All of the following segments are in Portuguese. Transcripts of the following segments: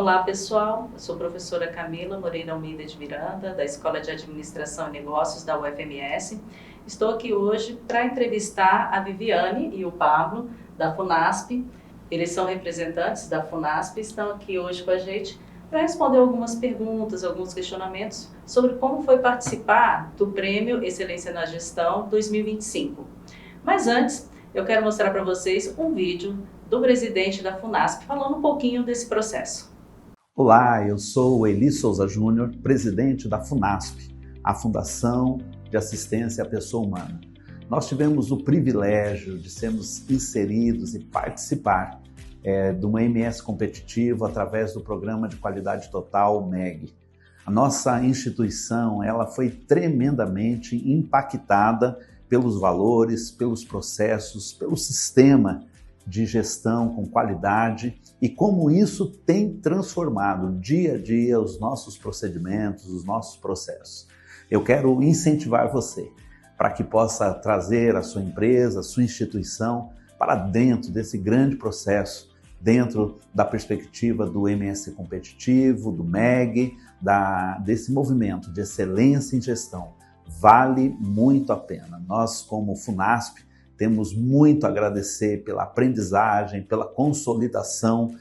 Olá pessoal, eu sou a professora Camila Moreira Almeida de Miranda, da Escola de Administração e Negócios da UFMS. Estou aqui hoje para entrevistar a Viviane e o Pablo, da FUNASP. Eles são representantes da FUNASP e estão aqui hoje com a gente para responder algumas perguntas, alguns questionamentos sobre como foi participar do Prêmio Excelência na Gestão 2025. Mas antes, eu quero mostrar para vocês um vídeo do presidente da FUNASP falando um pouquinho desse processo. Olá, eu sou o Eli Souza Júnior, presidente da FUNASP, a Fundação de Assistência à Pessoa Humana. Nós tivemos o privilégio de sermos inseridos e participar de uma MS competitiva através do Programa de Qualidade Total, MEG. A nossa instituição ela foi tremendamente impactada pelos valores, pelos processos, pelo sistema de gestão com qualidade e como isso tem transformado dia a dia os nossos procedimentos, os nossos processos. Eu quero incentivar você para que possa trazer a sua empresa, a sua instituição para dentro desse grande processo, dentro da perspectiva do MS competitivo, do MEG, desse movimento de excelência em gestão. Vale muito a pena. Nós, como FUNASP, temos muito a agradecer pela aprendizagem, pela consolidação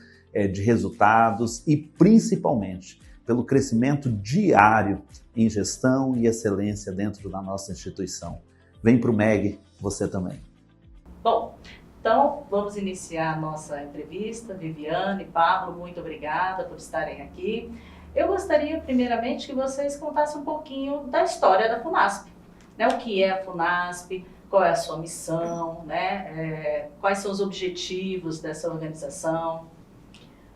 de resultados e, principalmente, pelo crescimento diário em gestão e excelência dentro da nossa instituição. Vem para o MEG, você também. Bom, então vamos iniciar a nossa entrevista. Viviane e Pablo, muito obrigada por estarem aqui. Eu gostaria, primeiramente, que vocês contassem um pouquinho da história da FUNASP. O que é a FUNASP? Qual é a sua missão, quais são os objetivos dessa organização?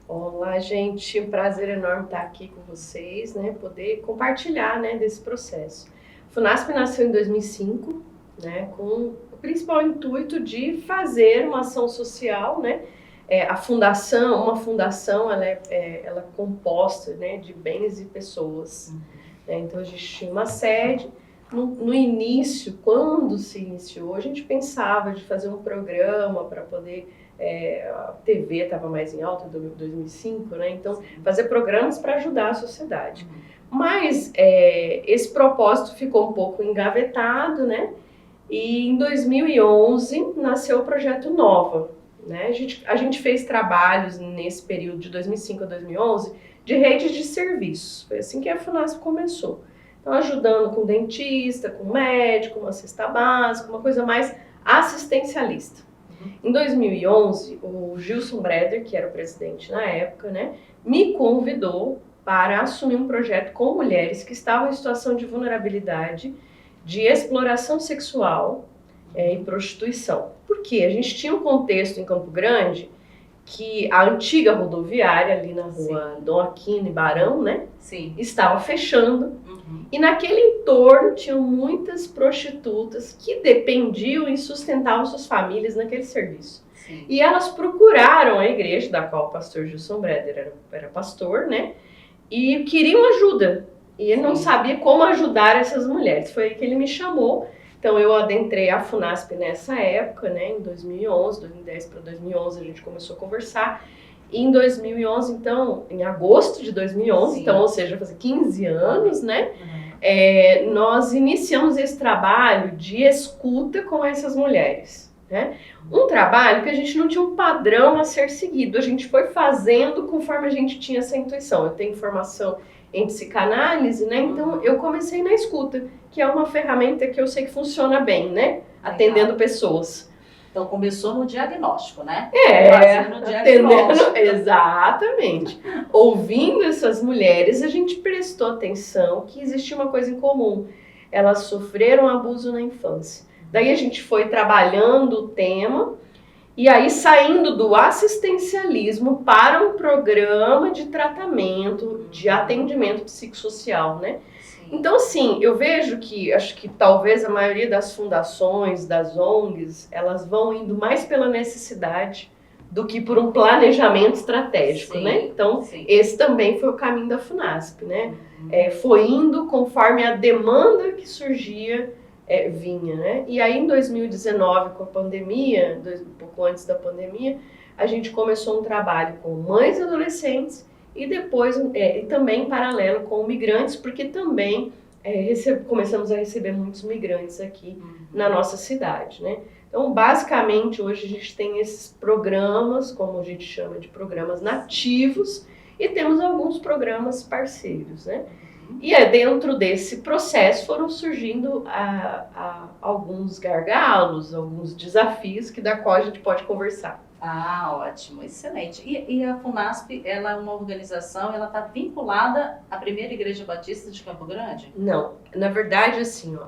Olá, gente, um prazer enorme estar aqui com vocês, poder compartilhar desse processo. A FUNASP nasceu em 2005, com o principal intuito de fazer uma ação social, uma fundação, ela é composta, de bens e pessoas. Então a gente tinha uma sede. No início, quando se iniciou, a gente pensava de fazer um programa para poder... a TV estava mais em alta em 2005, então fazer programas para ajudar a sociedade. Mas esse propósito ficou um pouco engavetado, e em 2011 nasceu o projeto Nova. A gente fez trabalhos nesse período de 2005 a 2011 de redes de serviços. Foi assim que a FUNASP começou. Então, ajudando com dentista, com médico, uma cesta básica, uma coisa mais assistencialista. Em 2011, o Gilson Breder, que era o presidente na época, me convidou para assumir um projeto com mulheres que estavam em situação de vulnerabilidade, de exploração sexual e prostituição. Por quê? A gente tinha um contexto em Campo Grande que a antiga rodoviária, ali na rua Dom Aquino e Barão, estava fechando. E naquele entorno tinham muitas prostitutas que dependiam e sustentavam suas famílias naquele serviço. E elas procuraram a igreja, da qual o pastor Gilson Breder era pastor, e queriam ajuda. E ele não sabia como ajudar essas mulheres. Foi aí que ele me chamou. Então eu adentrei a FUNASP nessa época, em 2011, 2010 para 2011 a gente começou a conversar. E em 2011, então, em agosto de 2011, então, ou seja, faz 15 anos, nós iniciamos esse trabalho de escuta com essas mulheres. Um trabalho que a gente não tinha um padrão a ser seguido, a gente foi fazendo conforme a gente tinha essa intuição. Eu tenho formação em psicanálise, então eu comecei na escuta, que é uma ferramenta que eu sei que funciona bem, atendendo pessoas. Então começou no diagnóstico, Fazendo diagnóstico. Exatamente. Ouvindo essas mulheres, a gente prestou atenção que existia uma coisa em comum. Elas sofreram abuso na infância. Daí a gente foi trabalhando o tema e aí saindo do assistencialismo para um programa de tratamento, de atendimento psicossocial, Então, assim, eu vejo que, acho que talvez a maioria das fundações, das ONGs, elas vão indo mais pela necessidade do que por um planejamento estratégico, Então, esse também foi o caminho da FUNASP, Foi indo conforme a demanda que surgia vinha, E aí, em 2019, com a pandemia, um pouco antes da pandemia, a gente começou um trabalho com mães adolescentes e depois, e também em paralelo com migrantes, porque também começamos a receber muitos migrantes aqui na nossa cidade, né? Então, basicamente, hoje a gente tem esses programas, como a gente chama de programas nativos, e temos alguns programas parceiros, né? E dentro desse processo foram surgindo alguns gargalos, alguns desafios da qual a gente pode conversar. Ah, ótimo, excelente. E a FUNASP, ela é uma organização, ela está vinculada à Primeira Igreja Batista de Campo Grande? Não, na verdade, assim,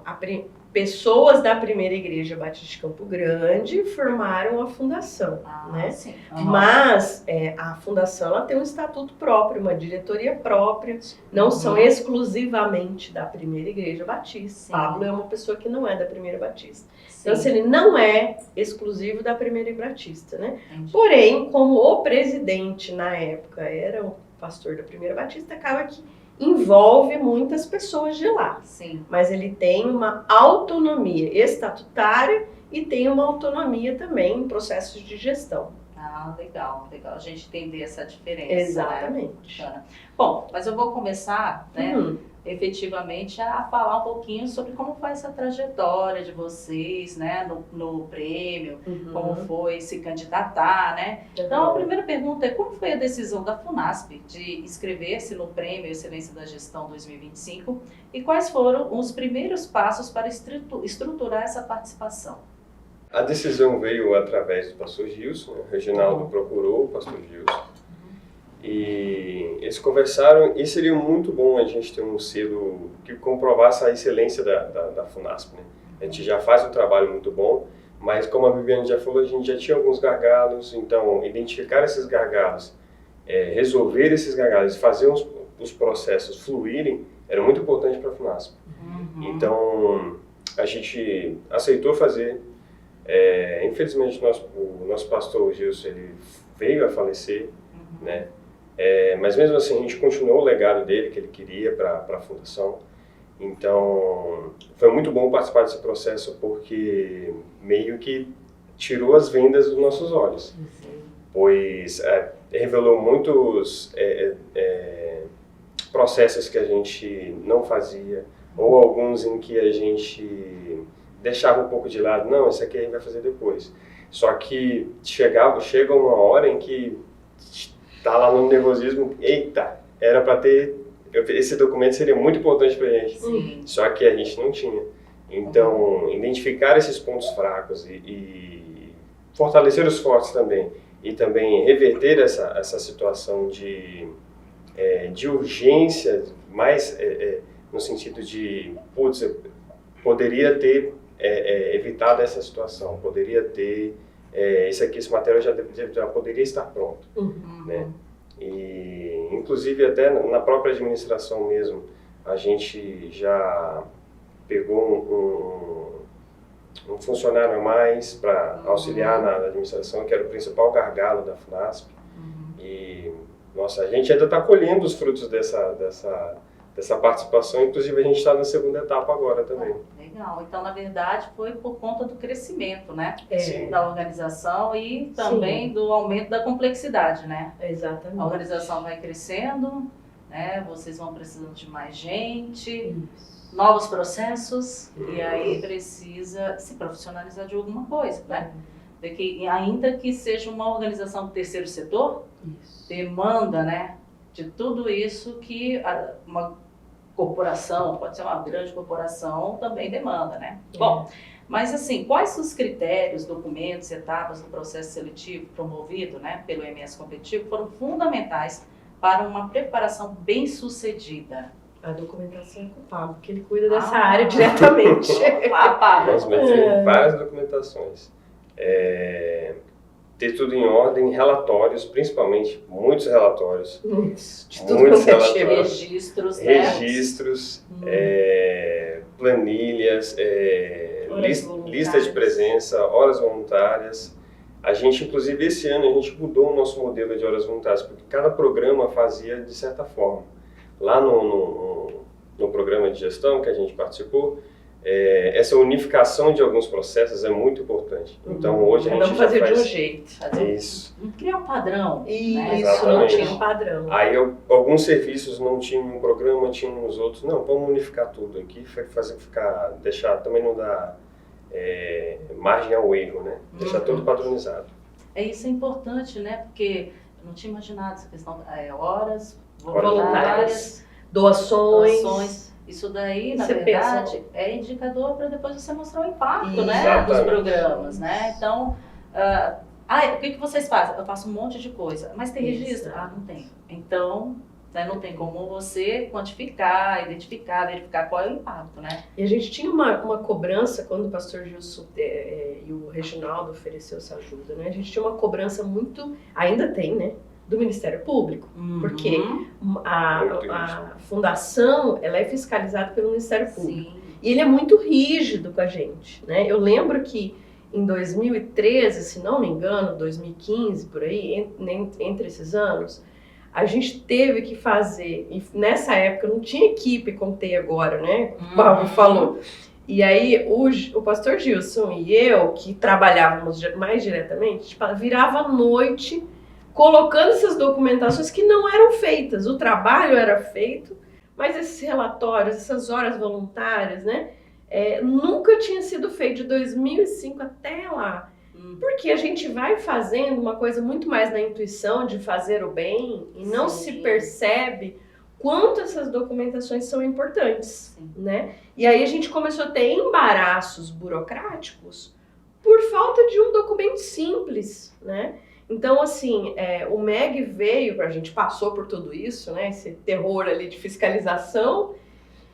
pessoas da Primeira Igreja Batista de Campo Grande formaram a fundação, né? Sim. Mas a fundação ela tem um estatuto próprio, uma diretoria própria, não são exclusivamente da Primeira Igreja Batista. Sim. Pablo é uma pessoa que não é da Primeira Batista. Sim. Então, assim, ele não é exclusivo da Primeira Batista, né? Entendi. Porém, como o presidente na época era o pastor da Primeira Batista, acaba que envolve muitas pessoas de lá. Sim. Mas ele tem uma autonomia estatutária e tem uma autonomia também em processos de gestão. Ah, legal, legal. A gente entender essa diferença. Exatamente. Né? Bom, mas eu vou começar, né, efetivamente, a falar um pouquinho sobre como foi essa trajetória de vocês, né, no prêmio, como foi se candidatar, né? Então, a primeira pergunta é como foi a decisão da FUNASP de inscrever-se no Prêmio Excelência da Gestão 2025 e quais foram os primeiros passos para estruturar essa participação? A decisão veio através do pastor Gilson, o Reginaldo procurou o pastor Gilson, e eles conversaram, e seria muito bom a gente ter um selo que comprovasse a excelência da FUNASP, né? A gente já faz um trabalho muito bom, mas como a Viviane já falou, a gente já tinha alguns gargalos, então identificar esses gargalos, resolver esses gargalos, fazer os processos fluírem, era muito importante para a FUNASP. Então, a gente aceitou fazer. Infelizmente o nosso pastor Gilson ele veio a falecer, né? Mas mesmo assim a gente continuou o legado dele que ele queria para a fundação. Então foi muito bom participar desse processo porque meio que tirou as vendas dos nossos olhos, pois revelou muitos processos que a gente não fazia ou alguns em que a gente deixava um pouco de lado, não, isso aqui a gente vai fazer depois. Só que chega uma hora em que tá lá no nervosismo, eita, era para ter, esse documento seria muito importante para a gente. Sim. Só que a gente não tinha. Então, identificar esses pontos fracos e fortalecer os fortes também, e também reverter essa situação de urgência, mais no sentido de, putz, eu poderia ter evitado essa situação, poderia ter, esse material já poderia estar pronto, né? E, inclusive, até na própria administração mesmo, a gente já pegou um funcionário a mais para auxiliar na administração, que era o principal gargalo da FUNASP. E, nossa, a gente ainda está colhendo os frutos dessa participação, inclusive a gente está na segunda etapa agora também. Legal, então na verdade foi por conta do crescimento, né, da organização e também do aumento da complexidade, né? Exatamente. A organização vai crescendo, né, vocês vão precisando de mais gente, novos processos, e aí precisa se profissionalizar de alguma coisa, né? Ainda que seja uma organização do terceiro setor, demanda, né, de tudo isso que uma corporação, pode ser uma grande corporação, também demanda, né? Bom, mas assim, quais os critérios, documentos, etapas do processo seletivo promovido, né, pelo MS Competitivo foram fundamentais para uma preparação bem-sucedida? A documentação é com o Pablo, que ele cuida dessa área diretamente. Nós metemos várias documentações. Ter tudo em ordem, relatórios, principalmente, muitos relatórios. Muitos relatórios. Registros, planilhas, lista de presença, horas voluntárias. A gente, inclusive, esse ano, a gente mudou o nosso modelo de horas voluntárias, porque cada programa fazia de certa forma. Lá no programa de gestão que a gente participou, essa unificação de alguns processos é muito importante. Então, hoje a gente não fazer faz de um jeito. isso. Criar um padrão. Né? Isso, não Exatamente. tinha um padrão. Aí alguns serviços não tinham um programa, tinham os outros. Não, vamos unificar tudo aqui, deixar, também não dar margem ao erro, né? Deixar tudo padronizado. Isso é importante, né? Porque eu não tinha imaginado essa questão horas Voluntárias, doações. Isso daí, na Você verdade, é indicador para depois você mostrar o impacto, né, Exatamente. dos programas, né? Então, o que vocês fazem? Eu faço um monte de coisa, mas tem registro? Não tem. Então, né, não tem como você quantificar, identificar, verificar qual é o impacto, né? E a gente tinha uma cobrança quando o pastor Gilson e o Reginaldo ofereceu essa ajuda, né? A gente tinha uma cobrança ainda tem, né? Do Ministério Público, porque a fundação ela é fiscalizada pelo Ministério Público. Sim. E ele é muito rígido com a gente, né? Eu lembro que em 2013, se não me engano, 2015, por aí, entre esses anos, a gente teve que fazer, e nessa época não tinha equipe como tem agora, né? O Pablo falou. E aí o pastor Gilson e eu, que trabalhávamos mais diretamente, virava à noite colocando essas documentações que não eram feitas. O trabalho era feito, mas esses relatórios, essas horas voluntárias, né, nunca tinha sido feito de 2005 até lá. Porque a gente vai fazendo uma coisa muito mais na intuição de fazer o bem e não se percebe quanto essas documentações são importantes, né? E aí a gente começou a ter embaraços burocráticos por falta de um documento simples, né? Então, assim, o MEG veio, a gente passou por tudo isso, né? Esse terror ali de fiscalização,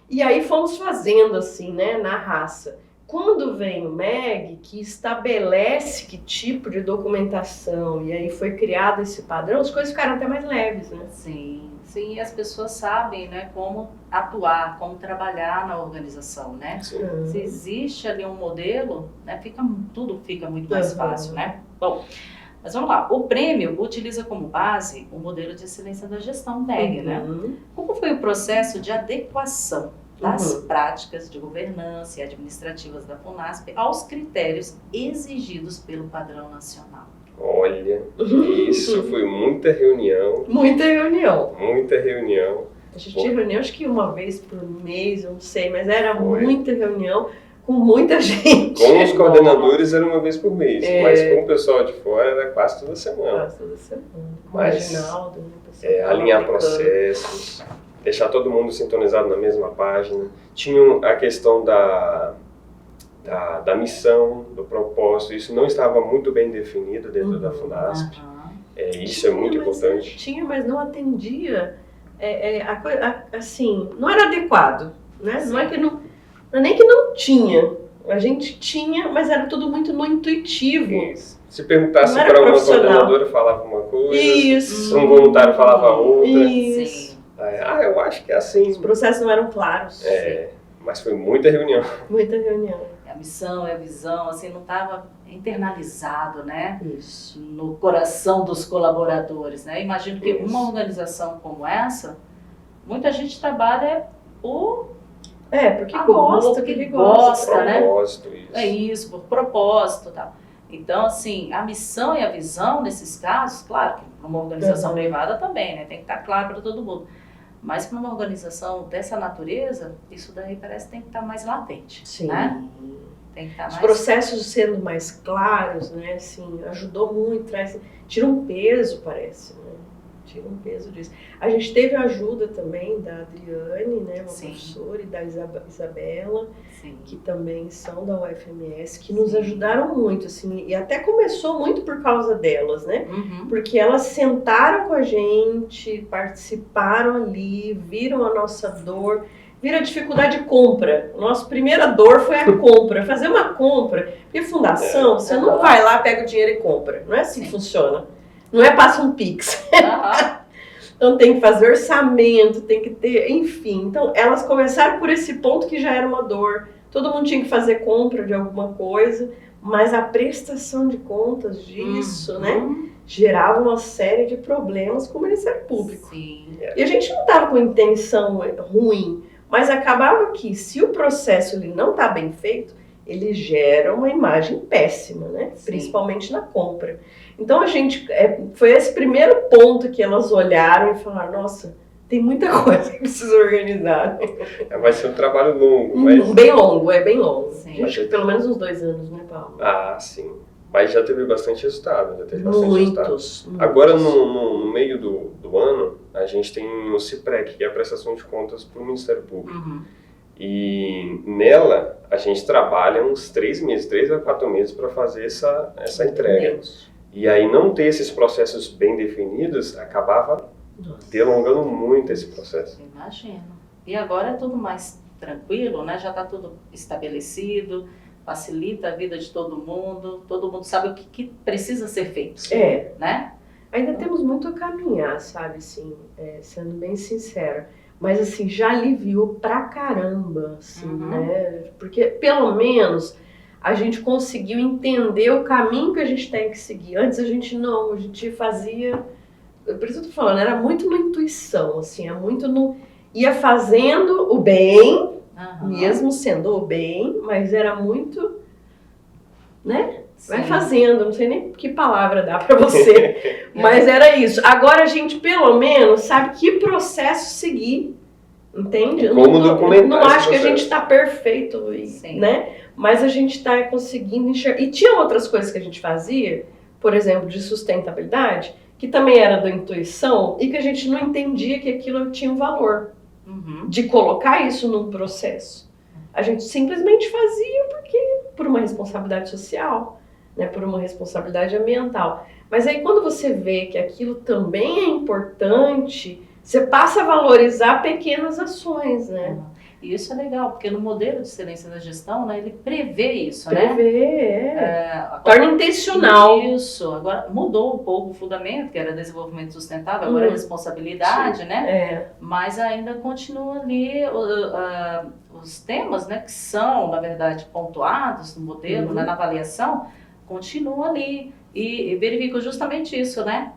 e aí fomos fazendo assim, né? Na raça. Quando vem o MEG, que estabelece que tipo de documentação, e aí foi criado esse padrão, as coisas ficaram até mais leves, né? Sim, e as pessoas sabem, né, como atuar, como trabalhar na organização, né? Se existe ali um modelo, né, tudo fica muito mais fácil, né? Bom, mas vamos lá, o prêmio utiliza como base o modelo de excelência da gestão MEG, né? Como foi o processo de adequação das práticas de governança e administrativas da FUNASP aos critérios exigidos pelo padrão nacional? Olha, isso foi muita reunião. Muita reunião. Muita reunião. A gente tinha reunião acho que uma vez por mês, eu não sei, mas era muita reunião com muita gente. Com os coordenadores era uma vez por mês, mas com o pessoal de fora era quase toda semana. Quase toda semana. Mas, Reginaldo, alinhar processos, deixar todo mundo sintonizado na mesma página. Tinha a questão da missão, do propósito, isso não estava muito bem definido dentro da FUNASP. Isso é muito importante. Tinha, mas não atendia, assim, não era adequado, né? Não é nem que não tinha, a gente tinha, mas era tudo muito no intuitivo. Isso. Se perguntasse para uma coordenadora, falava uma coisa, um voluntário falava outra. Isso. Eu acho que é assim. Os processos não eram claros. Mas foi muita reunião. Muita reunião. A missão e a visão, assim, não estava internalizado, né? Isso. No coração dos colaboradores, né? Imagino que uma organização como essa, muita gente trabalha por... porque gosta, né? Propósito, isso. É isso, por propósito e tal. Então, assim, a missão e a visão, nesses casos, claro que uma organização privada também, né? Tem que estar claro para todo mundo. Mas para uma organização dessa natureza, isso daí parece que tem que estar mais latente. Sim. Né? Tem que estar Os processos sendo mais claros, né? Assim, ajudou muito, tira um peso, parece, né? Tira um peso disso. A gente teve a ajuda também da Adriane, né? Uma professora, e da Isabela, que também são da UFMS, que nos ajudaram muito, assim, e até começou muito por causa delas, né? Porque elas sentaram com a gente, participaram ali, viram a nossa dor, viram a dificuldade de compra. Nossa primeira dor foi a compra, fazer uma compra. Porque fundação, você não vai lá, pega o dinheiro e compra. Não é assim que funciona. Não é passa um Pix. Então tem que fazer orçamento, tem que ter, enfim. Então elas começaram por esse ponto que já era uma dor. Todo mundo tinha que fazer compra de alguma coisa, mas a prestação de contas disso, né, gerava uma série de problemas com o Ministério Público. E a gente não estava com intenção ruim, Mas acabava que, se o processo ele não está bem feito, ele gera uma imagem péssima, né? Sim. Principalmente na compra. Então, foi esse primeiro ponto que elas olharam e falaram, nossa, tem muita coisa que precisa organizar. Vai ser um trabalho longo, mas... Bem longo, bem longo. Sim. Acho que pelo menos uns 2 anos, né, Paulo? Ah, sim. Mas já teve bastante resultado, Muitos. Agora, no meio do ano, a gente tem o CIPREC, que é a prestação de contas para o Ministério Público. Uhum. E nela, a gente trabalha uns 3 a 4 meses para fazer essa entrega. Deus. E aí, não ter esses processos bem definidos, acabava delongando muito esse processo. Imagino. E agora é tudo mais tranquilo, né? Já está tudo estabelecido, facilita a vida de todo mundo sabe o que precisa ser feito, né? Ainda temos muito a caminhar, sabe, assim, sendo bem sincera. Mas, assim, já aliviou pra caramba, assim, né? Porque, pelo menos, a gente conseguiu entender o caminho que a gente tem que seguir. Antes a gente fazia... Por isso eu tô falando, era muito na intuição, assim, ia fazendo o bem, mesmo sendo o bem, mas era muito, né? Vai fazendo, não sei nem que palavra dá pra você, mas era isso. Agora a gente, pelo menos, sabe que processo seguir, entende? Como documentar não acho que a gente tá perfeito, Sim. né? Mas a gente tá conseguindo enxergar. E tinha outras coisas que a gente fazia, por exemplo, de sustentabilidade, que também era da intuição e que a gente não entendia que aquilo tinha um valor de colocar isso num processo. A gente simplesmente fazia por uma responsabilidade social, né, por uma responsabilidade ambiental. Mas aí quando você vê que aquilo também é importante, você passa a valorizar pequenas ações, né? E isso é legal, porque no modelo de excelência da gestão, né, ele prevê isso, Torna intencional. Isso. Agora, mudou um pouco o fundamento, que era desenvolvimento sustentável, agora é responsabilidade, né? Mas ainda continua ali os temas, né, que são, na verdade, pontuados no modelo, na avaliação, continuam ali. E verificam justamente isso, né?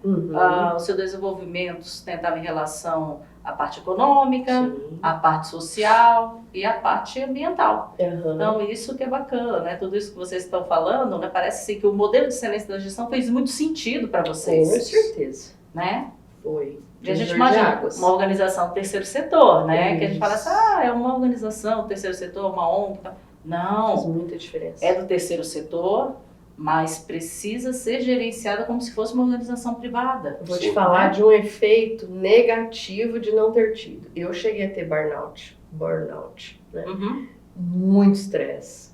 O seu desenvolvimento sustentável em relação à parte econômica, à parte social e à parte ambiental. Então, isso que é bacana, né? Tudo isso que vocês estão falando, né? Parece que o modelo de excelência da gestão fez muito sentido para vocês. Com certeza. Né? Foi. E a gente imagina uma organização terceiro setor, né? Que a gente fala assim, é uma organização, terceiro setor, uma ONG. Não. Faz muita diferença. É do terceiro setor, mas precisa ser gerenciada como se fosse uma organização privada. Vou te falar de um efeito negativo de não ter tido. Eu cheguei a ter burnout, né? Muito estresse,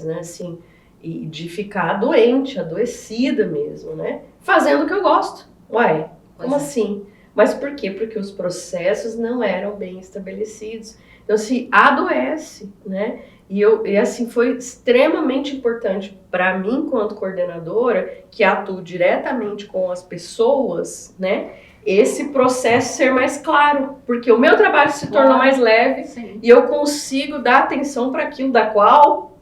né? Assim, e de ficar doente, adoecida mesmo, né? Fazendo o que eu gosto. Uai, como assim? Mas por quê? Porque os processos não eram bem estabelecidos. Então, se adoece, né? E assim, foi extremamente importante para mim, enquanto coordenadora, que atuo diretamente com as pessoas, né? Esse processo ser mais claro, porque o meu trabalho se tornou mais leve e eu consigo dar atenção para aquilo da qual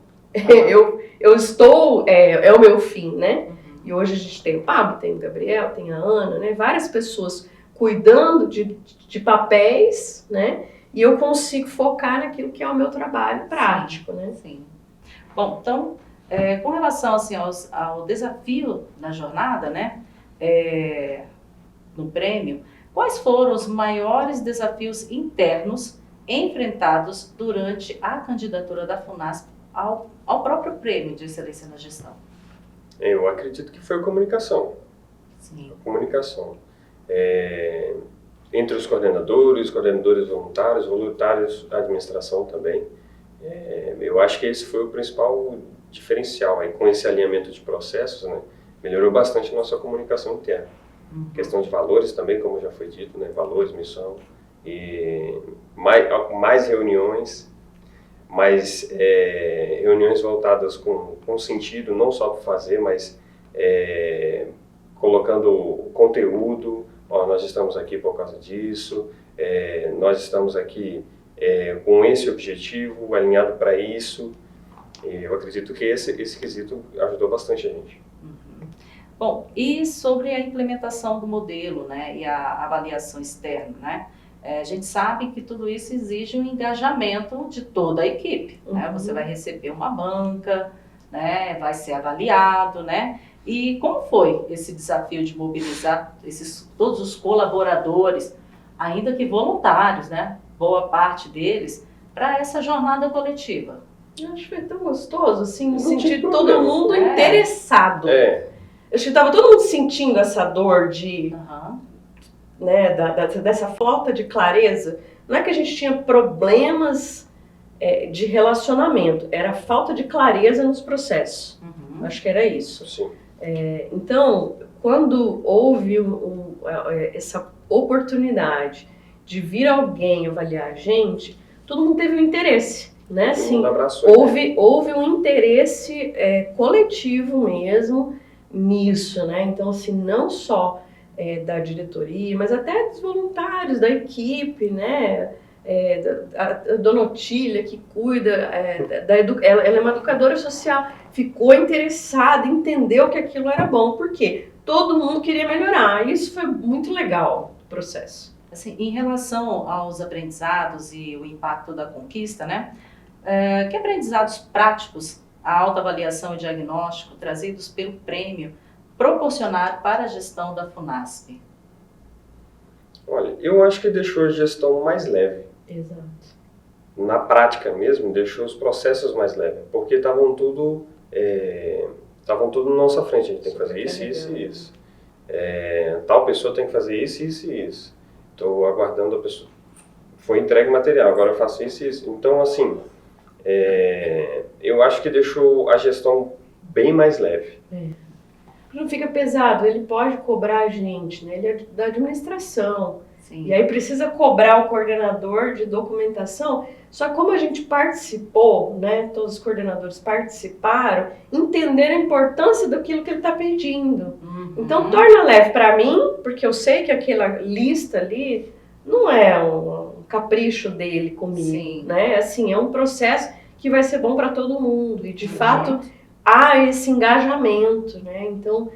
eu estou, é o meu fim, né? E hoje a gente tem o Pablo, tem o Gabriel, tem a Ana, né? Várias pessoas cuidando de papéis, né? E eu consigo focar naquilo que é o meu trabalho prático, né? Sim. Bom, então, com relação assim, ao desafio na jornada, né? No prêmio, quais foram os maiores desafios internos enfrentados durante a candidatura da FUNASP ao próprio prêmio de excelência na gestão? Eu acredito que foi a comunicação. Sim. A comunicação. Entre os coordenadores voluntários da administração também. Eu acho que esse foi o principal diferencial. Aí, com esse alinhamento de processos, né, melhorou bastante a nossa comunicação interna. Questão de valores também, como já foi dito, né, valores, missão, e mais reuniões, reuniões voltadas com sentido, não só para fazer, mas colocando conteúdo. Nós estamos aqui por causa disso, nós estamos aqui com esse objetivo, alinhado para isso. E eu acredito que esse quesito ajudou bastante a gente. Bom, e sobre a implementação do modelo, né, e a avaliação externa, né? A gente sabe que tudo isso exige um engajamento de toda a equipe, né? Você vai receber uma banca, né? Vai ser avaliado, né? E como foi esse desafio de mobilizar todos os colaboradores, ainda que voluntários, né? Boa parte deles, para essa jornada coletiva? Eu acho que foi tão gostoso, assim, no Não sentido tinha de todo problema. mundo interessado. É, Eu acho que estava todo mundo sentindo essa dor de, né, dessa falta de clareza. Não é que a gente tinha problemas de relacionamento, era falta de clareza nos processos. Acho que era isso. sim. Então, quando houve essa oportunidade de vir alguém avaliar a gente, todo mundo teve um interesse, né? Assim, houve um interesse coletivo mesmo nisso, né? Então, assim, não só da diretoria, mas até dos voluntários, da equipe, né? A Dona Otília, que cuida, ela é uma educadora social, ficou interessada, entendeu que aquilo era bom. Por quê? Todo mundo queria melhorar. Isso foi muito legal, o processo. Assim, em relação aos aprendizados e o impacto da conquista, né? Que aprendizados práticos a autoavaliação e diagnóstico trazidos pelo prêmio proporcionaram para a gestão da FUNASP? Olha, eu acho que deixou a gestão mais leve. Exato. Na prática mesmo, deixou os processos mais leves, porque estavam tudo na nossa frente. A gente tem que fazer isso, isso e isso. Tal pessoa tem que fazer isso, isso e isso. Estou aguardando a pessoa. Foi entregue material, agora eu faço isso e isso. Então, assim, eu acho que deixou a gestão bem mais leve. Não fica pesado, ele pode cobrar a gente, né? Ele é da administração. Sim. E aí precisa cobrar o coordenador de documentação. Só como a gente participou, né? Todos os coordenadores participaram, entenderam a importância daquilo que ele está pedindo. Então torna leve para mim, porque eu sei que aquela lista ali não é um capricho dele comigo. Sim. Né? Assim, é um processo que vai ser bom para todo mundo. E de fato há esse engajamento, né? Então,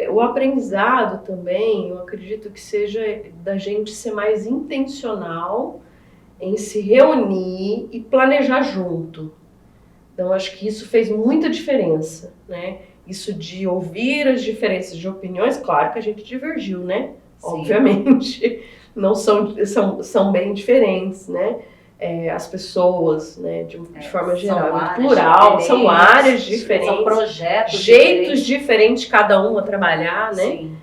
o aprendizado também, eu acredito que seja da gente ser mais intencional em se reunir e planejar junto. Então, acho que isso fez muita diferença, né? Isso de ouvir as diferenças de opiniões, claro que a gente divergiu, né? Sim. Obviamente, não são bem diferentes, né? As pessoas, né, de forma geral, plural, são áreas diferentes, são projetos jeitos diferentes cada um a trabalhar, né? Sim.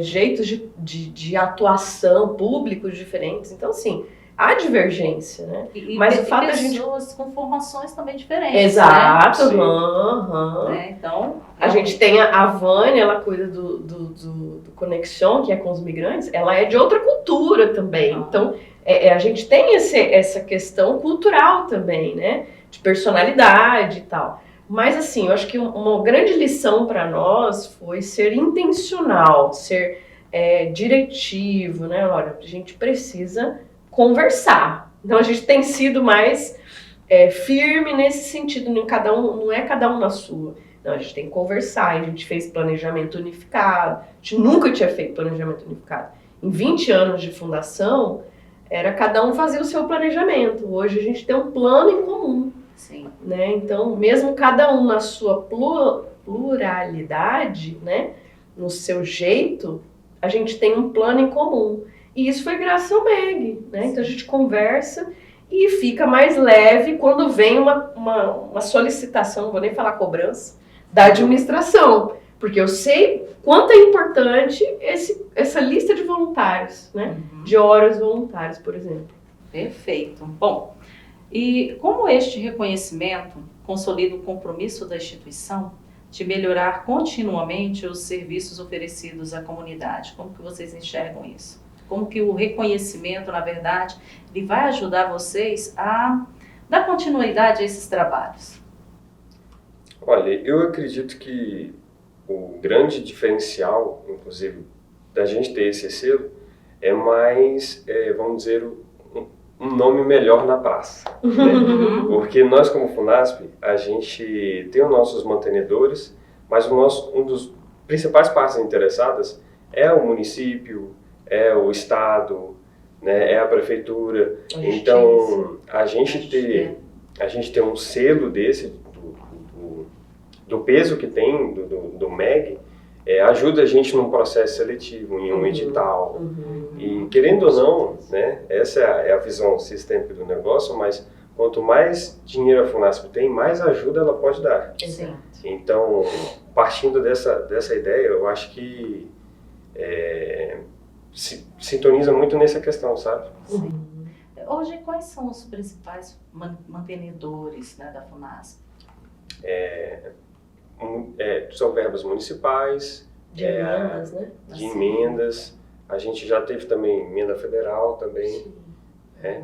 Jeitos de atuação públicos diferentes. Então, assim, há divergência, né? Mas o fato de pessoas com formações também diferentes. Exato, né? Então, a gente tem a Vânia, ela cuida do Conexão, que é com os migrantes, ela é de outra cultura também. Então, a gente tem essa questão cultural também, né? De personalidade e tal. Mas, assim, eu acho que uma grande lição para nós foi ser intencional, ser diretivo, né? Olha, a gente precisa conversar. Então, a gente tem sido mais firme nesse sentido, não é cada um na sua. Não, a gente tem que conversar, a gente fez planejamento unificado, a gente nunca tinha feito planejamento unificado. Em 20 anos de fundação, era cada um fazer o seu planejamento. Hoje a gente tem um plano em comum. Sim. Né? Então, mesmo cada um na sua pluralidade, né? No seu jeito, a gente tem um plano em comum. E isso foi graças ao MEG, né? Então a gente conversa e fica mais leve quando vem uma solicitação, não vou nem falar cobrança, da administração. Porque eu sei quanto é importante essa lista de voluntários, né? De horas voluntárias, por exemplo. Perfeito. Bom, e como este reconhecimento consolida o compromisso da instituição de melhorar continuamente os serviços oferecidos à comunidade? Como que vocês enxergam isso? Como que o reconhecimento, na verdade, ele vai ajudar vocês a dar continuidade a esses trabalhos? Olha, eu acredito que o grande diferencial, inclusive, da gente ter esse selo é mais, vamos dizer, um nome melhor na praça. Né? Porque nós, como FUNASP, a gente tem os nossos mantenedores, mas um dos principais partes interessadas é o município, é o Estado, né? É a prefeitura. Então, a gente ter um selo desse, do peso que tem do MEG, ajuda a gente num processo seletivo, em um edital. E, querendo ou não, né, essa é a visão sistêmica do negócio, mas quanto mais dinheiro a Funasp tem, mais ajuda ela pode dar. Exato. Então, partindo dessa ideia, eu acho que se sintoniza muito nessa questão, sabe? Sim. Hoje, quais são os principais mantenedores, né, da Funasp? São verbas municipais, De emendas, né? de emendas. A gente já teve também emenda federal também.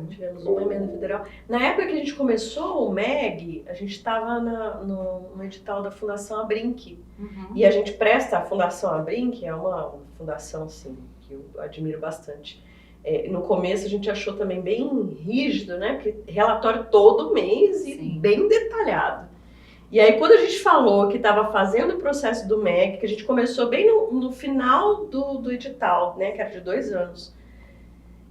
Tivemos uma emenda federal. Na época que a gente começou o MEG, a gente estava no edital da Fundação Abrinq. E a gente presta, a Fundação Abrinq é uma fundação assim, que eu admiro bastante. No começo a gente achou também bem rígido, né? Porque relatório todo mês e bem detalhado. E aí quando a gente falou que estava fazendo o processo do MEG, que a gente começou bem no final do edital, né? Que era de 2 anos.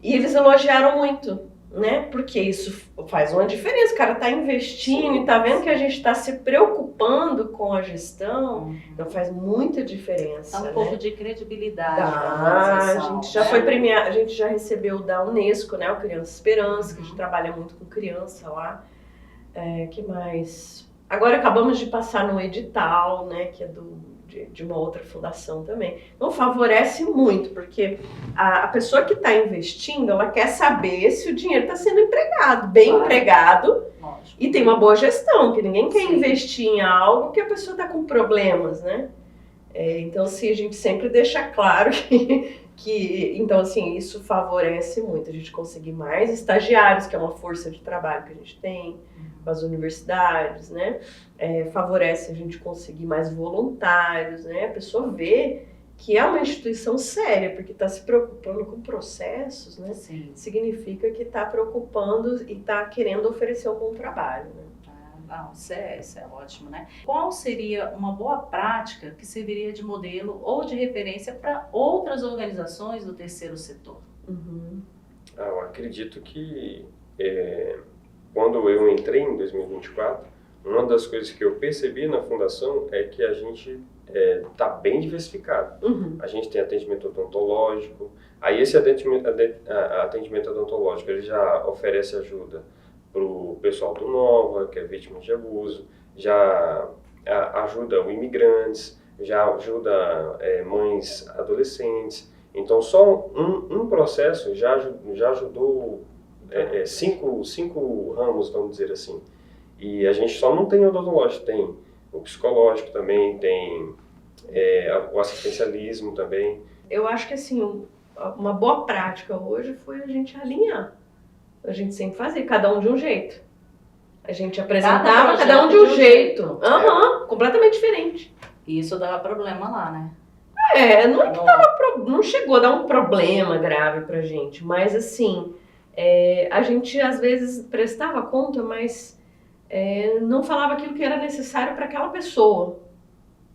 E eles elogiaram muito, né? Porque isso faz uma diferença. O cara está investindo e está vendo que a gente está se preocupando com a gestão. Então faz muita diferença. Dá um pouco de credibilidade. A gente já foi premiado, a gente já recebeu da Unesco, né? O Criança Esperança, que a gente trabalha muito com criança lá. Que mais? Agora acabamos de passar no edital, né? Que é de uma outra fundação também. Então favorece muito, porque a pessoa que está investindo, ela quer saber se o dinheiro está sendo empregado, bem empregado, e tem uma boa gestão, que ninguém quer investir em algo que a pessoa está com problemas, né? Então, assim, a gente sempre deixa claro que então, assim, isso favorece muito a gente conseguir mais estagiários, que é uma força de trabalho que a gente tem, com as universidades, né? Favorece a gente conseguir mais voluntários, né? A pessoa vê que é uma instituição séria, porque está se preocupando com processos, né? Sim. Significa que está preocupando e está querendo oferecer um bom trabalho, né? Isso é ótimo, né? Qual seria uma boa prática que serviria de modelo ou de referência para outras organizações do terceiro setor? Eu acredito que quando eu entrei em 2024, uma das coisas que eu percebi na fundação é que a gente está bem diversificado. A gente tem atendimento odontológico, aí esse atendimento odontológico ele já oferece ajuda para o pessoal do Nova, que é vítima de abuso, já ajuda os imigrantes, já ajuda mães adolescentes. Então, só um processo já ajudou 5 ramos, vamos dizer assim. E a gente só não tem odontológico, tem o psicológico também, tem o assistencialismo também. Eu acho que, assim, uma boa prática hoje foi a gente alinhar. A gente sempre fazia, cada um de um jeito. A gente apresentava cada um de um jeito. Completamente diferente. E isso dava problema lá, né? Não é que não chegou a dar um problema grave pra gente, mas assim, a gente às vezes prestava conta, mas não falava aquilo que era necessário para aquela pessoa,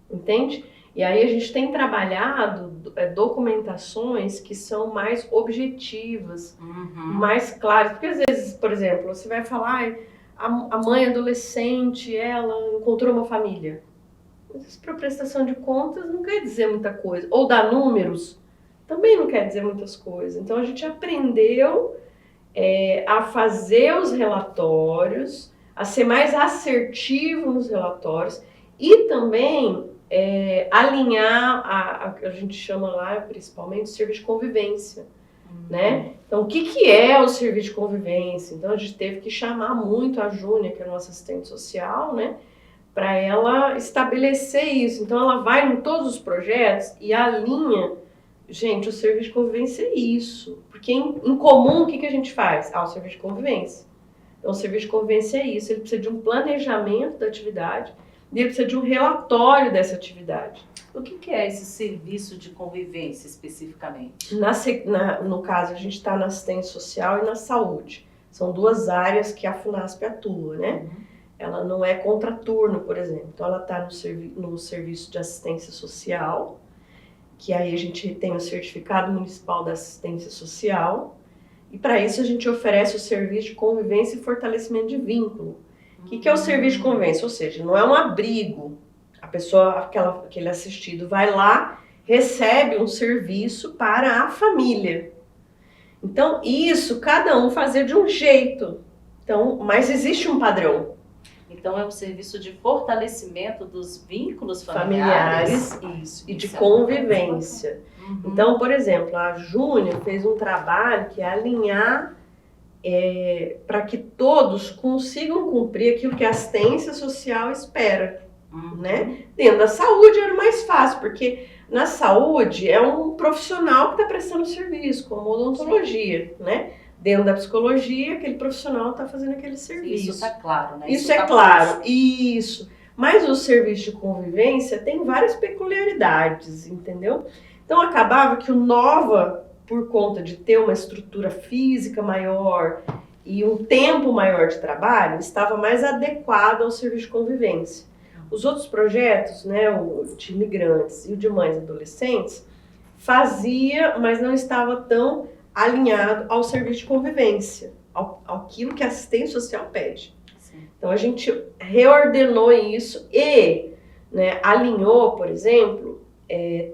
entende? E aí a gente tem trabalhado documentações que são mais objetivas, mais claras, porque às vezes, por exemplo, você vai falar, a mãe adolescente, ela encontrou uma família. Mas para prestação de contas não quer dizer muita coisa, ou dar números, também não quer dizer muitas coisas. Então a gente aprendeu a fazer os relatórios, a ser mais assertivo nos relatórios e também alinhar a gente chama lá principalmente o serviço de convivência, né? Então o que é o serviço de convivência? Então a gente teve que chamar muito a Júnia, que é a nossa assistente social, né? Para ela estabelecer isso. Então ela vai em todos os projetos e alinha, gente, o serviço de convivência é isso. Porque em comum, o que a gente faz? O serviço de convivência. Então o serviço de convivência é isso, ele precisa de um planejamento da atividade e ele precisa de um relatório dessa atividade. O que é esse serviço de convivência especificamente? No caso, a gente está na assistência social e na saúde. São 2 áreas que a Funasp atua, né? Ela não é contraturno, por exemplo. Então, ela está no serviço de assistência social, que aí a gente tem o certificado municipal da assistência social, E para isso a gente oferece o serviço de convivência e fortalecimento de vínculo. O que é o serviço de convivência? Ou seja, não é um abrigo. A pessoa, aquele assistido vai lá, recebe um serviço para a família. Então, isso cada um fazer de um jeito. Então, mas existe um padrão. Então, é um serviço de fortalecimento dos vínculos familiares. Isso, e de convivência. Então, por exemplo, a Júnia fez um trabalho que é alinhar para que todos consigam cumprir aquilo que a assistência social espera. Né? Dentro da saúde era mais fácil, porque na saúde é um profissional que está prestando serviço, como odontologia, né? Dentro da psicologia, aquele profissional está fazendo aquele serviço. Isso está claro, né? Isso é claro, isso. Mas o serviço de convivência tem várias peculiaridades, entendeu? Então acabava que o Nova, por conta de ter uma estrutura física maior e um tempo maior de trabalho, estava mais adequado ao serviço de convivência. Os outros projetos, né, o de imigrantes e o de mães e adolescentes, fazia, mas não estava tão alinhado ao serviço de convivência, aquilo que a assistência social pede. Sim. Então a gente reordenou isso e, né, alinhou, por exemplo,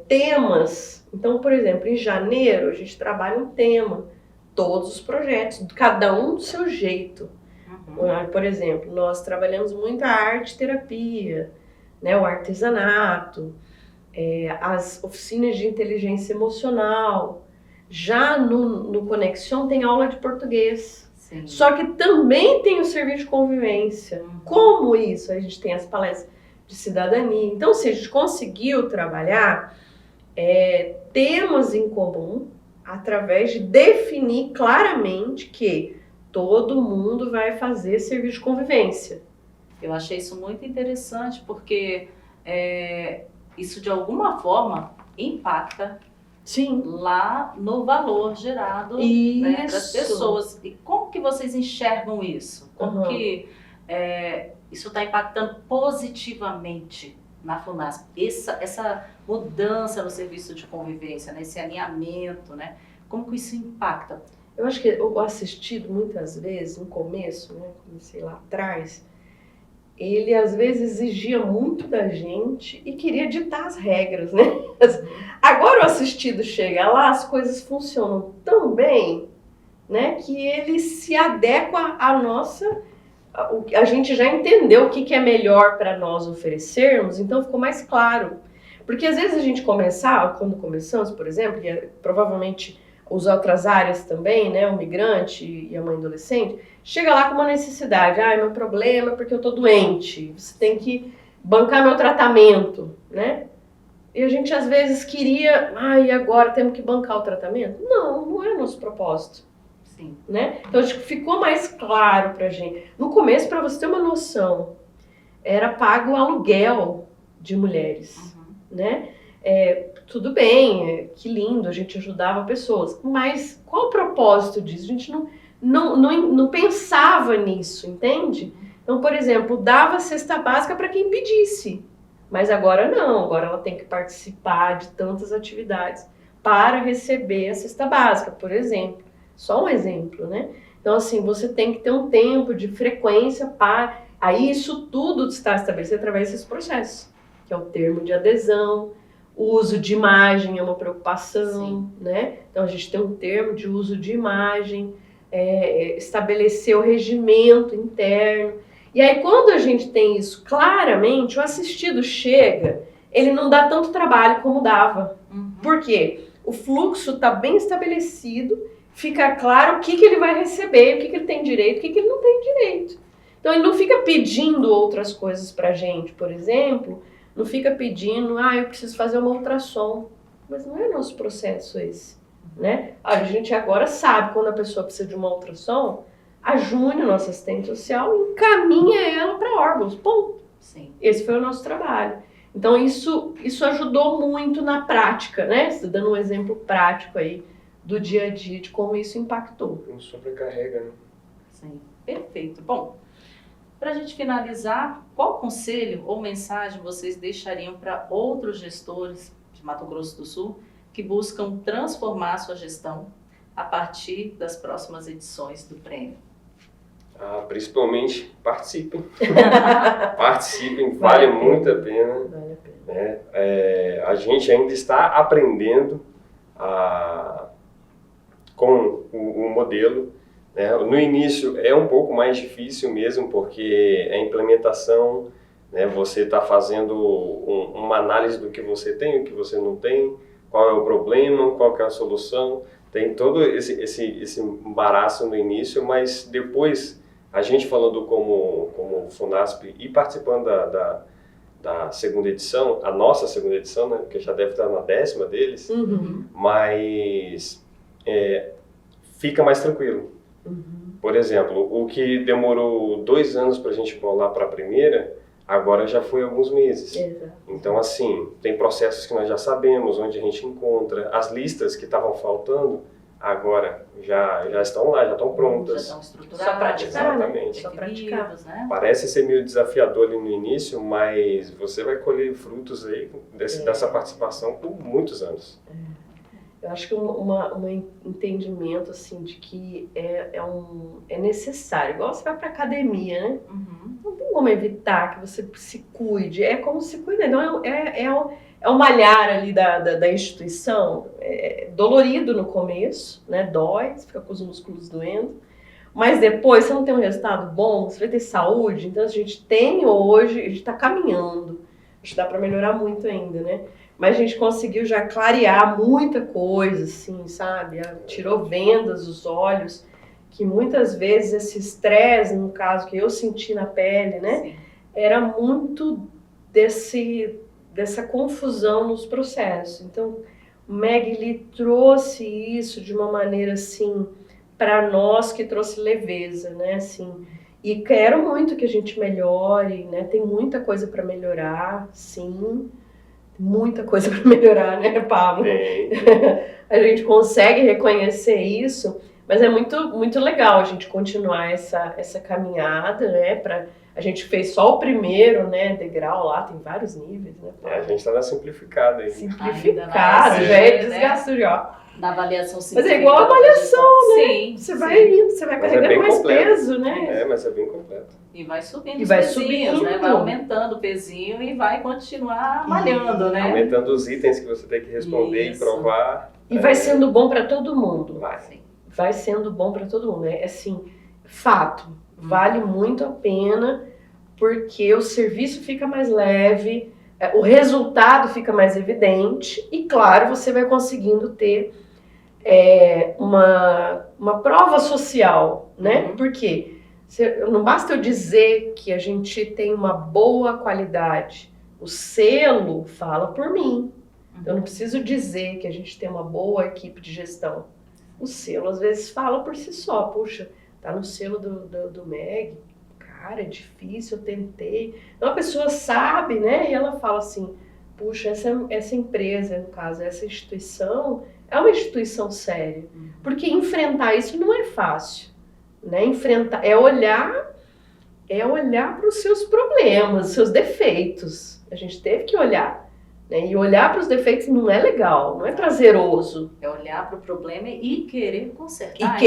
temas. Então, por exemplo, em janeiro a gente trabalha um tema, todos os projetos, cada um do seu jeito. Por exemplo, nós trabalhamos muito a arte-terapia, né, o artesanato, as oficinas de inteligência emocional. Já no Conexion tem aula de português. Sim. Só que também tem o serviço de convivência. Como isso? A gente tem as palestras de cidadania. Então, se a gente conseguiu trabalhar temas em comum através de definir claramente que todo mundo vai fazer serviço de convivência. Eu achei isso muito interessante, porque isso de alguma forma impacta Sim. lá no valor gerado, né, para as pessoas. E como que vocês enxergam isso? Como que isso está impactando positivamente na FUNASP? Essa mudança no serviço de convivência, né, esse alinhamento, né? Como que isso impacta? Eu acho que o assistido, muitas vezes, no começo, né, comecei lá atrás, ele às vezes exigia muito da gente e queria ditar as regras, né? Agora o assistido chega lá, as coisas funcionam tão bem, né, que ele se adequa à nossa... A gente já entendeu o que é melhor para nós oferecermos, então ficou mais claro. Porque às vezes a gente quando começamos, por exemplo, e provavelmente as outras áreas também, né, o migrante e a mãe adolescente, chega lá com uma necessidade, meu problema é porque eu tô doente, você tem que bancar meu tratamento, né? E a gente às vezes queria, e agora temos que bancar o tratamento? Não é nosso propósito. Sim. Né? Então acho que ficou mais claro pra gente. No começo, para você ter uma noção, era pago o aluguel de mulheres, né? Tudo bem, que lindo, a gente ajudava pessoas, mas qual o propósito disso? A gente não pensava nisso, entende? Então, por exemplo, dava cesta básica para quem pedisse, mas agora não, agora ela tem que participar de tantas atividades para receber a cesta básica, por exemplo. Só um exemplo, né? Então, assim, você tem que ter um tempo de frequência para... Aí isso tudo está estabelecido através desses processos, que é o termo de adesão. O uso de imagem é uma preocupação, né? Então a gente tem um termo de uso de imagem, estabelecer o regimento interno. E aí quando a gente tem isso claramente, o assistido chega, ele não dá tanto trabalho como dava. Por quê? O fluxo está bem estabelecido, fica claro o que ele vai receber, o que ele tem direito, o que ele não tem direito. Então ele não fica pedindo outras coisas pra gente, por exemplo... Não fica pedindo, eu preciso fazer uma ultrassom. Mas não é nosso processo esse, né? A gente agora sabe, quando a pessoa precisa de uma ultrassom, a Júnia, nossa assistente social, encaminha ela para órgãos. Ponto. Sim. Esse foi o nosso trabalho. Então isso ajudou muito na prática, né? Dando um exemplo prático aí do dia a dia, de como isso impactou. Não sobrecarrega, né? Sim, perfeito. Bom, para a gente finalizar, qual conselho ou mensagem vocês deixariam para outros gestores de Mato Grosso do Sul que buscam transformar a sua gestão, a partir das próximas edições do prêmio? Principalmente participem. Participem, vale muito a pena. Vale a pena. Né? A gente ainda está aprendendo com o modelo. Né? No início é um pouco mais difícil mesmo, porque a implementação, né? Você está fazendo uma análise do que você tem, o que você não tem, qual é o problema, qual que é a solução. Tem todo esse embaraço no início, mas depois, a gente falando como FUNASP e participando da segunda edição, a nossa segunda edição, né, porque já deve estar na 10ª deles, mas fica mais tranquilo. Por exemplo, o que demorou 2 anos para a gente bolar para a primeira, agora já foi alguns meses. Exato. Então, assim, tem processos que nós já sabemos, onde a gente encontra. As listas que estavam faltando, agora já estão lá, já estão prontas. Já estão estruturadas. Só praticar, exatamente. Só praticar. Né? Parece ser meio desafiador ali no início, mas você vai colher frutos aí dessa participação por muitos anos. Eu acho que um entendimento assim de que é necessário. Igual você vai para academia, né? Não tem como evitar que você se cuide. É como se cuida. Não é um malhar ali da instituição. É dolorido no começo, né? Dói, você fica com os músculos doendo. Mas depois você não tem um resultado bom, você vai ter saúde. Então a gente tem hoje, a gente está caminhando. Acho que dá para melhorar muito ainda, né? Mas a gente conseguiu já clarear muita coisa, assim, sabe? Tirou vendas dos olhos, que muitas vezes esse estresse, no caso que eu senti na pele, né? Sim. Era muito dessa confusão nos processos. Então, o Meg trouxe isso de uma maneira, assim, para nós, que trouxe leveza, né? Assim, e quero muito que a gente melhore, né? Tem muita coisa para melhorar, sim. Muita coisa para melhorar, né, Pablo? A gente consegue reconhecer isso, mas é muito, muito legal a gente continuar essa caminhada, né? A gente fez só o primeiro, né, degrau lá, tem vários níveis, né? A gente está na simplificada aí. Simplificado, já é desgasto já. Na avaliação simplificada. Mas é igual a avaliação, né? Sim, você vai indo, você vai carregando mais completo. Peso, né? Mas é bem completo. E vai subindo os pezinhos, né? Vai aumentando o pezinho e vai continuar malhando, né? Aumentando os itens que você tem que responder e provar. E vai sendo bom para todo mundo. Vai sendo bom para todo mundo. É assim, fato. Vale muito a pena, porque o serviço fica mais leve, o resultado fica mais evidente e, claro, você vai conseguindo ter uma prova social, né? Porque não basta eu dizer que a gente tem uma boa qualidade, o selo fala por mim. Eu não preciso dizer que a gente tem uma boa equipe de gestão. O selo às vezes fala por si só. Puxa, tá no selo do MEG, cara, é difícil, eu tentei. Então a pessoa sabe, né? E ela fala assim, puxa, essa empresa, no caso, essa instituição, é uma instituição séria. Porque enfrentar isso não é fácil. Né? Enfrentar, é olhar para os seus problemas, os seus defeitos. A gente teve que olhar. Né? E olhar para os defeitos não é legal, não é prazeroso. É olhar para o problema e querer consertar.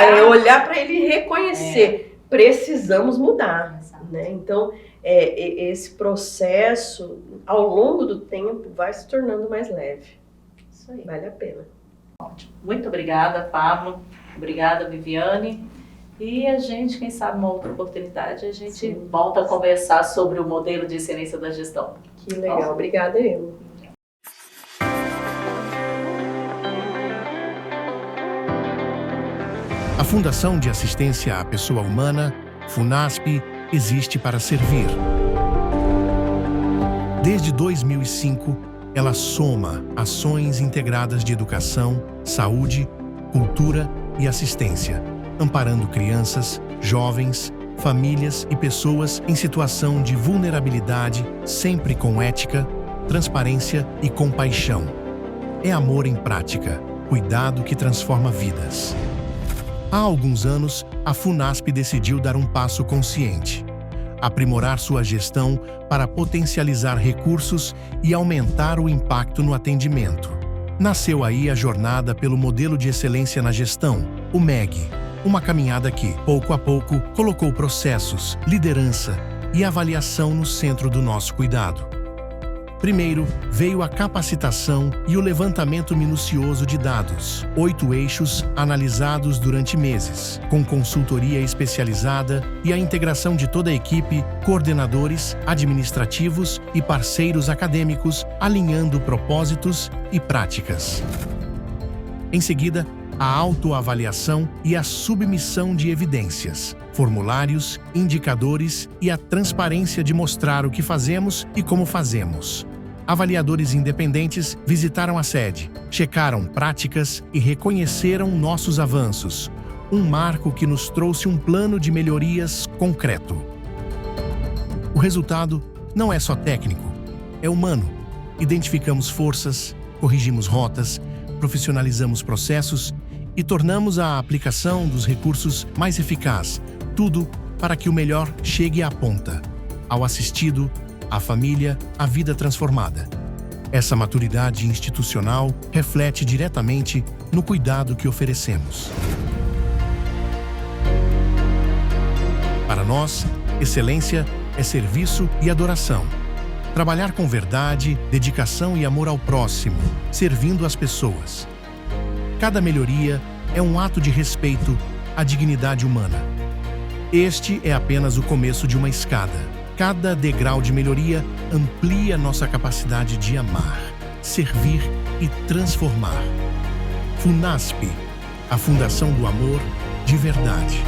É olhar para ele e reconhecer. Precisamos mudar. Né? Então, esse processo, ao longo do tempo, vai se tornando mais leve. Isso aí. Vale a pena. Ótimo. Muito obrigada, Pablo. Obrigada, Viviane. E a gente, quem sabe, uma outra oportunidade, a gente volta a conversar sobre o modelo de excelência da gestão. Que legal. Nossa. Obrigada, eu. A Fundação de Assistência à Pessoa Humana, FUNASP, existe para servir. Desde 2005, ela soma ações integradas de educação, saúde, cultura e assistência, amparando crianças, jovens, famílias e pessoas em situação de vulnerabilidade, sempre com ética, transparência e compaixão. É amor em prática, cuidado que transforma vidas. Há alguns anos, a FUNASP decidiu dar um passo consciente, aprimorar sua gestão para potencializar recursos e aumentar o impacto no atendimento. Nasceu aí a jornada pelo Modelo de Excelência na Gestão, o MEG. Uma caminhada que, pouco a pouco, colocou processos, liderança e avaliação no centro do nosso cuidado. Primeiro, veio a capacitação e o levantamento minucioso de dados, 8 eixos analisados durante meses, com consultoria especializada e a integração de toda a equipe, coordenadores, administrativos e parceiros acadêmicos, alinhando propósitos e práticas. Em seguida, a autoavaliação e a submissão de evidências, formulários, indicadores e a transparência de mostrar o que fazemos e como fazemos. Avaliadores independentes visitaram a sede, checaram práticas e reconheceram nossos avanços, um marco que nos trouxe um plano de melhorias concreto. O resultado não é só técnico, é humano. Identificamos forças, corrigimos rotas, profissionalizamos processos e tornamos a aplicação dos recursos mais eficaz, tudo para que o melhor chegue à ponta, ao assistido, à família, à vida transformada. Essa maturidade institucional reflete diretamente no cuidado que oferecemos. Para nós, excelência é serviço e adoração. Trabalhar com verdade, dedicação e amor ao próximo, servindo as pessoas. Cada melhoria é um ato de respeito à dignidade humana. Este é apenas o começo de uma escada. Cada degrau de melhoria amplia nossa capacidade de amar, servir e transformar. FUNASP, a Fundação do Amor de Verdade.